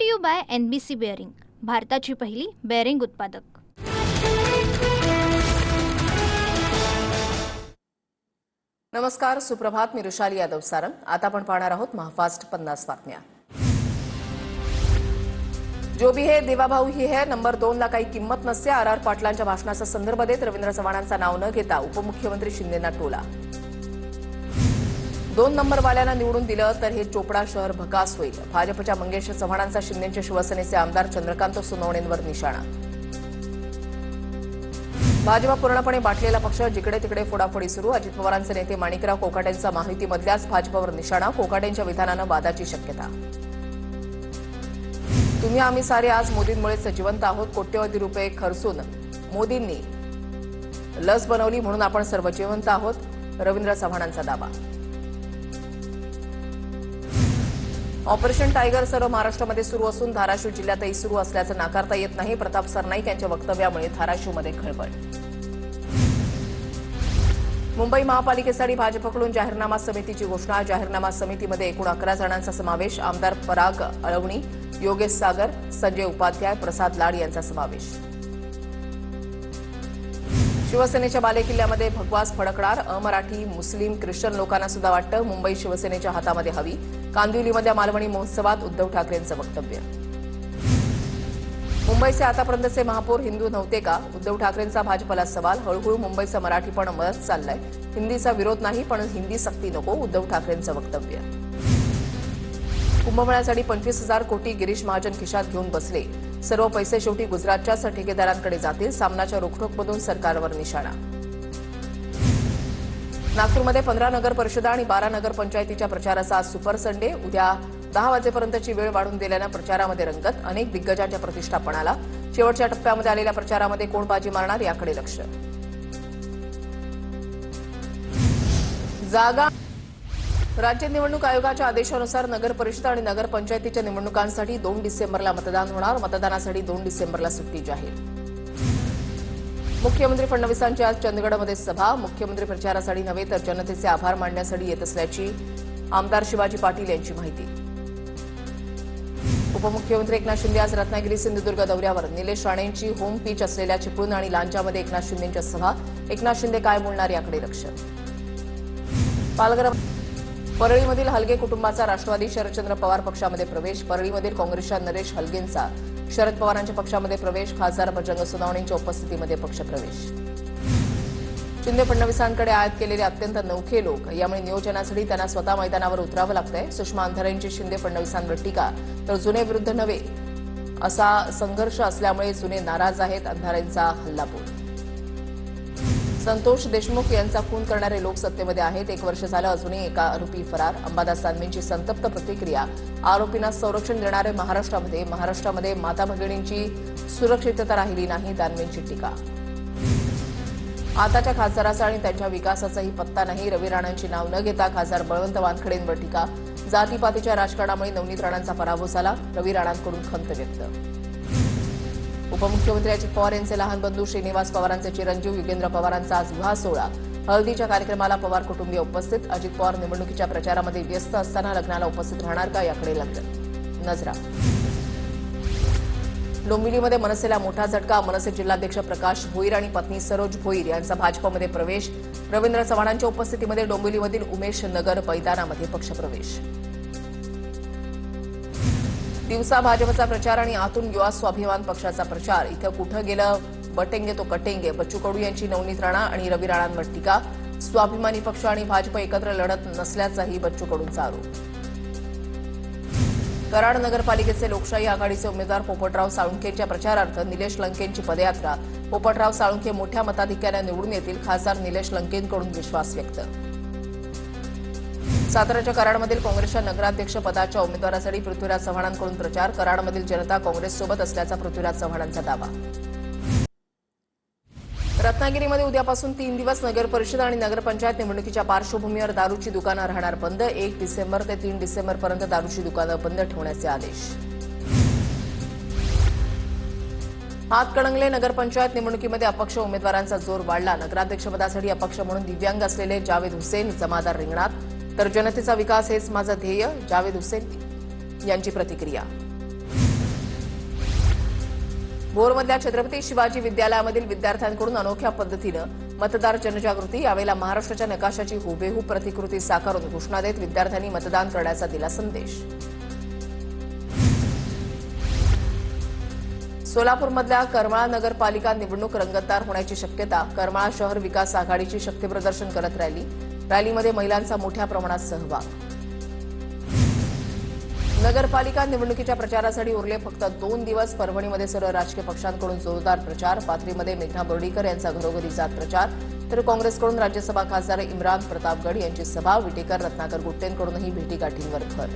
To you by NBC bearing, भारताची पहिली bearing उत्पादक। नमस्कार, सुप्रभात। मी रुशाली यादव सारंग। आता आपण पाहणार आहोत महाफास्ट 50 बातम्या। जो भी है देवाभाऊ ही है नंबर 2 ला काही किंमत नसते। RR पाटलांच्या भाषणाचा संदर्भ देत रवींद्र चव्हाणांचं नाव न घेता उपमुख्यमंत्री शिंदेंना टोला। 2 नंबरवाल्याला निवडून दिलं तर हे चोपडा शहर भकास होईल। भाजपच्या मंगेश चव्हाणांचा शिंदेचे शिवसेनेचे आमदार चंद्रकांत सोनवणेंवर निशाणा। भाजप पूर्णपणे बाटलेला पक्ष, जिकडे तिकडे फोडाफोडी सुरू। अजित पवारांचे नेते माणिकराव कोकाटेंचा माहितीमधल्याच भाजपवर निशाणा। कोकाटेंच्या विधानानं वादाची शक्यता। तुम्ही आम्ही सारे आज मोदींमुळेच जिवंत आहोत। कोट्यवधी रुपये खर्चून मोदींनी लस बनवली म्हणून आपण सर्व जिवंत आहोत, रवींद्र चव्हाणांचा दावा। ऑपरेशन टायगर सर्व महाराष्ट्रामध्ये सुरू असून धाराशिव जिल्ह्यातही सुरू असल्याचं नाकारता येत नाही। प्रताप सरनाईक यांच्या वक्तव्यामुळे धाराशिवमध्ये खळबळ। मुंबई महापालिकेसाठी भाजपकडून जाहीरनामा समितीची घोषणा। जाहीरनामा समितीमध्ये एकूण 11 जणांचा समावेश। आमदार पराग अळवणी, योगेश सागर, संजय उपाध्याय, प्रसाद लाड यांचा समावेश। शिवसेनेच्या बालेकिल्ल्यामध्ये भगवास फडकणार। अमराठी, मुस्लिम, ख्रिश्चन लोकांना सुद्धा वाटतं मुंबई शिवसेनेच्या हातामध्ये हवी। कांदिवलीमधल्या मालवणी महोत्सवात उद्धव ठाकरेंचं वक्तव्य। मुंबईचे आतापर्यंतचे महापौर हिंदू नव्हते का? उद्धव ठाकरेंचा भाजपला सवाल। हळूहळू मुंबईचं मराठीपण मरत चाललंय। हिंदीचा विरोध नाही, पण हिंदी सक्ती नको, उद्धव ठाकरेंचं वक्तव्य। कुंभमेळ्यासाठी 25,000 कोटी गिरीश महाजन खिशात घेऊन बसले। सर्व पैसे शेवटी गुजरातच्या ठेकेदारांकडे जातील। सामनाच्या रोखठोकमधून सरकारवर निशाणा। नागपूरमध्ये 15 नगर परिषदा आणि 12 नगरपंचायतीच्या प्रचाराचा आज सुपर संडे। उद्या 10 वाजेपर्यंतची वेळ वाढून दिल्यानं प्रचारामध्ये रंगत। अनेक दिग्गजांच्या प्रतिष्ठा पणाला। शेवटच्या टप्प्यामध्ये आलेल्या प्रचारामध्ये कोण बाजी मारणार याकडे लक्ष। जागा राज्य निवडणूक आयोगाच्या आदेशानुसार नगर परिषद आणि नगरपंचायतीच्या निवडणुकांसाठी 2 डिसेंबरला मतदान होणार। मतदानासाठी 2 डिसेंबरला सुट्टी जाहीर। मुख्यमंत्री फडणवीसांची आज चंदगडमध्ये सभा। मुख्यमंत्री प्रचारासाठी नव्हे तर जनतेचे आभार मानण्यासाठी येत असल्याची आमदार शिवाजी पाटील यांची माहिती। उपमुख्यमंत्री एकनाथ शिंदे आज रत्नागिरी सिंधुदुर्ग दौऱ्यावर। निलेश राणेंची होम पिच असलेल्या चिपळूण आणि लांजामध्ये एकनाथ शिंदेंच्या सभा। एकनाथ शिंदे काय बोलणार याकडे लक्ष। पालघर परळीमधील हलगे कुटुंबाचा राष्ट्रवादी शरदचंद्र पवार पक्षामध्ये प्रवेश। परळीमधील काँग्रेसच्या नरेश हलगेंचा शरद पवारांच्या पक्षामध्ये प्रवेश। खासदार बजरंग सोनवणेंच्या उपस्थितीमध्ये पक्षप्रवेश। शिंदे फडणवीसांकडे आयात केलेले अत्यंत नौखे लोक, यामुळे नियोजनासाठी त्यांना स्वतः मैदानावर उतरावं लागतंय। सुषमा अंधारेंची शिंदे फडणवीसांवर टीका, तर जुने विरुद्ध नवे असा संघर्ष असल्यामुळे जुने नाराज आहेत, अंधारेंचा हल्लाबोल। संतोष देशमुख यांचा खून करणारे लोक सत्तेमध्ये आहेत। 1 वर्ष झालं, अजूनही एका आरोपी फरार। अंबादास दानवेंची संतप्त प्रतिक्रिया। आरोपींना संरक्षण देणारे महाराष्ट्रामध्ये माता भगिनींची सुरक्षितता राहिली नाही, दानवेंची टीका। आताच्या खासदाराचा आणि त्यांच्या विकासाचाही पत्ता नाही, रवी राणांची नाव न घेता खासदार बळवंत वानखडेंवर टीका। जातीपातीच्या राजकारणामुळे नवनीत राणांचा पराभव झाला, रवी राणांकडून खंत व्यक्त। उपमुख्यमंत्री अजित पवार यांचे लहान बंधू श्रीनिवास पवारांचे चिरंजीव युगेंद्र पवारांचा आज विवाह सोहळा। हळदीच्या कार्यक्रमाला पवार कुटुंबीय उपस्थित। अजित पवार निवडणुकीच्या प्रचारामध्ये व्यस्त असताना लग्नाला उपस्थित राहणार का याकडे नजरा। डोंबिवलीमध्ये मनसेला मोठा झटका। मनसे जिल्हाध्यक्ष प्रकाश भोईर आणि पत्नी सरोज भोईर यांचा भाजपमध्ये प्रवेश। रवींद्र चव्हाणांच्या उपस्थितीमध्ये डोंबिवलीमधील उमेश नगर मैदानामध्ये पक्षप्रवेश। दिवसा भाजपचा प्रचार आणि आतून युवा स्वाभिमान पक्षाचा प्रचार। इथं कुठं गेलं बटेंगे तो कटेंगे। बच्चू कडू यांची नवनीत राणा आणि रवी राणांवर टीका। स्वाभिमानी पक्ष आणि भाजप एकत्र लढत नसल्याचाही बच्चू कडूंचा आरोप। कराड नगरपालिकेचे लोकशाही आघाडीचे उमेदवार पोपटराव साळुंखेच्या प्रचारार्थ निलेश लंकेंची पदयात्रा। पोपटराव साळुंखे मोठ्या मताधिक्याने निवडून येतील, खासदार निलेश लंकेंकडून विश्वास व्यक्त। साताऱ्याच्या कराडमधील काँग्रेसच्या नगराध्यक्ष पदाच्या उमेदवारासाठी पृथ्वीराज चव्हाणांकडून प्रचार। कराडमधील जनता काँग्रेससोबत असल्याचा पृथ्वीराज चव्हाणांचा दावा। रत्नागिरीमध्ये उद्यापासून 3 दिवस नगर परिषद आणि नगरपंचायत निवडणुकीच्या पार्श्वभूमीवर दारूची दुकानं राहणार बंद। 1 डिसेंबर ते 3 डिसेंबरपर्यंत दारूची दुकानं बंद ठेवण्याचे आदेश। हातकणंगले नगरपंचायत निवडणुकीमध्ये अपक्ष उमेदवारांचा जोर वाढला। नगराध्यक्षपदासाठी अपक्ष म्हणून दिव्यांग असलेले जावेद हुसेन जमादार रिंगणात। तर जनतेचा विकास हेच माझं ध्येय, जावेद हुसेन यांची प्रतिक्रिया। भोरमधल्या छत्रपती शिवाजी विद्यालयामधील विद्यार्थ्यांकडून अनोख्या पद्धतीनं मतदार जनजागृती. यावेळेला महाराष्ट्राच्या नकाशाची हुबेहूब प्रतिकृती साकारून घोषणा देत विद्यार्थ्यांनी मतदान करण्याचा दिला संदेश. सोलापूरमधल्या करमाळा नगरपालिका निवडणूक रंगतदार होण्याची शक्यता. करमाळा शहर विकास आघाडीची शक्तीप्रदर्शन करत रॅलीमध्ये महिलांचा मोठ्या प्रमाणात सहभाग. नगरपालिका निवडणुकीच्या प्रचारासाठी उरले फक्त 2 दिवस. परभणीमध्ये सर्व राजकीय पक्षांकडून जोरदार प्रचार. पाथरीमध्ये मेघना बोर्डीकर यांचा घरोघरी जात प्रचार, तर काँग्रेसकडून राज्यसभा खासदार इम्रान प्रतापगड यांची सभा. विटेकर रत्नाकर गुट्टेंकडूनही भेटीगाठींवर भर.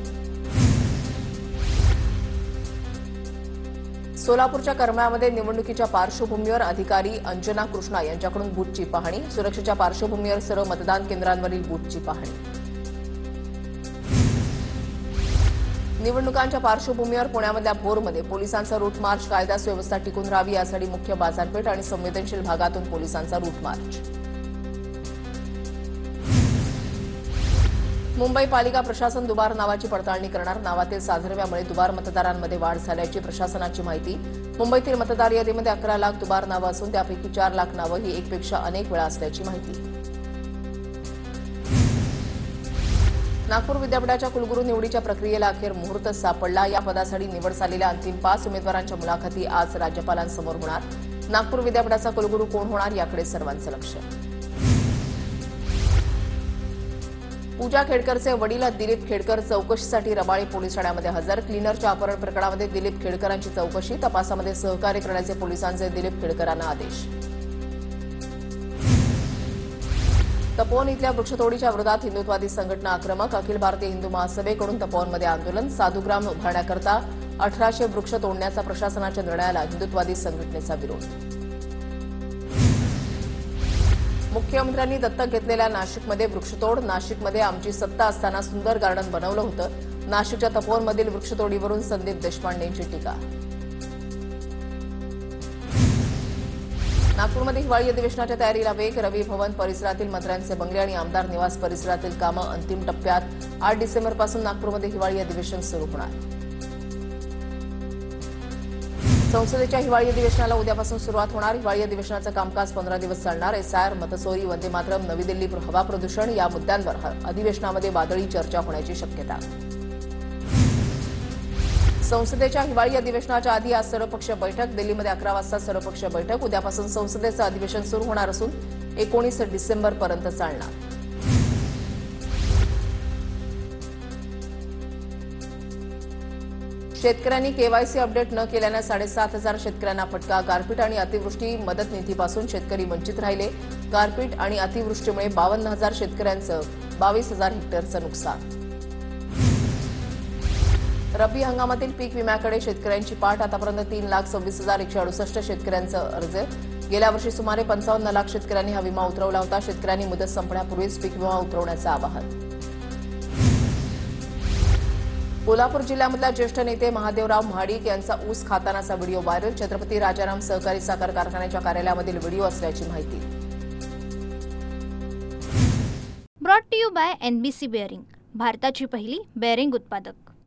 सोलापूरच्या करमाळ्यामध्ये निवडणुकीच्या पार्श्वभूमीवर अधिकारी अंजना कृष्णा यांच्याकडून बूथची पाहणी. सुरक्षेच्या पार्श्वभूमीवर सर्व मतदान केंद्रांवरील बूथची पाहणी. निवडणुकांच्या पार्श्वभूमीवर पुण्यामधल्या भोरमध्ये पोलिसांचा रूट मार्च. कायदा सुव्यवस्था टिकून राहावी यासाठी मुख्य बाजारपेठ आणि संवेदनशील भागातून पोलिसांचा रूट मार्च. मुंबई पालिका प्रशासन दुबार नावाची पडताळणी करणार. नावातील साधर्म्यामुळे दुबार मतदारांमध्ये वाढ झाल्याची प्रशासनाची माहिती. मुंबईतील मतदार यादीमध्ये 11 लाख दुबार नावं असून त्यापैकी 4 लाख नावं ही एकपेक्षा अनेक वेळा असल्याची माहिती. नागपूर विद्यापीठाच्या कुलगुरू निवडीच्या प्रक्रियेला अखेर मुहूर्त सापडला. या पदासाठी निवड झालेल्या अंतिम 5 उमेदवारांच्या मुलाखती आज राज्यपालांसमोर होणार. नागपूर विद्यापीठाचा कुलगुरू कोण होणार याकडे सर्वांचं लक्ष. पूजा खेडकरचे वडील दिलीप खेडकर चौकशीसाठी रबाळे पोलीस ठाण्यामध्ये हजर. क्लीनरच्या अपहरण प्रकरणामध्ये दिलीप खेडकरांची चौकशी. तपासामध्ये सहकार्य करण्याचे पोलिसांचे दिलीप खेडकरांना आदेश. तपोवन इथल्या वृक्षतोडीच्या विरोधात हिंदुत्वादी संघटना आक्रमक. अखिल भारतीय हिंदू महासभेकडून तपोवनमध्ये आंदोलन. साधुग्राम उभारण्याकरता 1800 वृक्ष तोडण्याचा प्रशासनाच्या निर्णयाला हिंदुत्वादी संघटनेचा विरोध. मुख्यमंत्र्यांनी दत्तक घेतलेल्या नाशिकमध्ये वृक्षतोड. नाशिकमध्ये आमची सत्ता असताना सुंदर गार्डन बनवलं होतं. नाशिकच्या तपोवनमधील वृक्षतोडीवरून संदीप देशपांडेंची टीका. नागपूरमध्ये हिवाळी अधिवेशनाच्या तयारीला वेग. रवी भवन परिसरातील मंत्र्यांचे बंगले आणि आमदार निवास परिसरातील कामं अंतिम टप्प्यात. 8 डिसेंबरपासून नागपूरमध्ये हिवाळी अधिवेशन सुरू होणार. संसदेच्या हिवाळी अधिवेशनाला उद्यापासून सुरुवात होणार. हिवाळी अधिवेशनाचं कामकाज 15 दिवस चालणार. एसआयआर, मतचोरी, वंदे मातरम, नवी दिल्ली हवा प्रदूषण या मुद्द्यांवर अधिवेशनामध्ये वादळी चर्चा होण्याची शक्यता. संसदेच्या हिवाळी अधिवेशनाच्या आधी आज सर्वपक्षीय बैठक. दिल्लीमध्ये 11 वाजता सर्वपक्षीय बैठक. उद्यापासून संसदेचं अधिवेशन सुरू होणार असून 19 डिसेंबरपर्यंत चालणार. शेतकऱ्यांनी केवायसी अपडेट न केल्यानं 7,500 शेतकऱ्यांना फटका. गारपीट आणि अतिवृष्टी मदत निधीपासून शेतकरी वंचित राहिले. गारपीट आणि अतिवृष्टीमुळे 52,000 शेतकऱ्यांचं 22,000 हेक्टरचं नुकसान. रब्बी हंगामातील पीक विम्याकडे शेतकऱ्यांची पाठ. आतापर्यंत 3,26,168 शेतकऱ्यांचं अर्ज. गेल्या वर्षी सुमारे 55 लाख शेतकऱ्यांनी हा विमा उतरवला होता. शेतकऱ्यांनी मुदत संपण्यापूर्वीच पीक विमा उतरवण्याचं आवाहन. कोल्हापूर जिल्ह्यामधल्या ज्येष्ठ नेते महादेवराव महाडिक यांचा ऊस खातानाचा व्हिडिओ व्हायरल. छत्रपती राजाराम सहकारी साखर कारखान्याच्या कार्यालयामधील व्हिडिओ असल्याची माहिती. Brought to you by NBC bearing, भारताची पहिली बेअरिंग उत्पादक.